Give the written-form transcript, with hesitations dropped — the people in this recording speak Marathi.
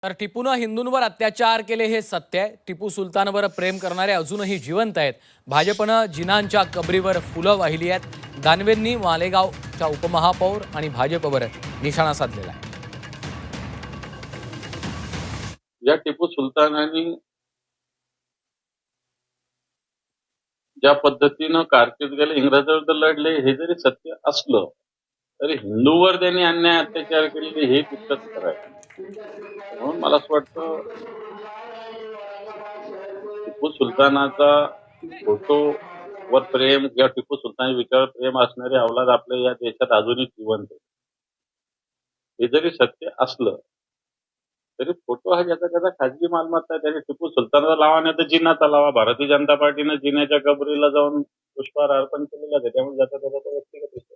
तर टिपूनं हिंदूंवर अत्याचार केले हे सत्य आहे. टिपू सुलतानवर प्रेम करणारे अजूनही जिवंत आहेत. भाजपनं जिनांच्या कबरीवर फुलं वाहिली आहेत. दानवेंनी मालेगावच्या उपमहापौर आणि भाजपवर निशाणा साधलेला आहे. ज्या टिपू सुलतानांनी ज्या पद्धतीनं कारकिर्दीला इंग्रजांविरुद्ध लढले हे जरी सत्य असलं तरी हिंदूवर त्यांनी अन्याय अत्याचार केले हे तितकंच खरं आहे. म्हणून मला असं वाटतं टिपू सुलतानाचा फोटोवर प्रेम किंवा टिपू सुलतान विचारावर प्रेम असणारे अवलाद आपल्या या देशात अजूनही जिवंत आहे. हे जरी सत्य असलं तरी फोटो हा ज्याचा त्याचा खाजगी मालमत्ता आहे. त्याने टिपू सुलतानाचा लावा नाही तर जिन्नाचा लावा. भारतीय जनता पार्टीनं जिन्याच्या कबरीला जाऊन पुष्पहार अर्पण केलेला आहे. त्यामुळे ज्याचा त्याचा व्यक्तिगत विषय.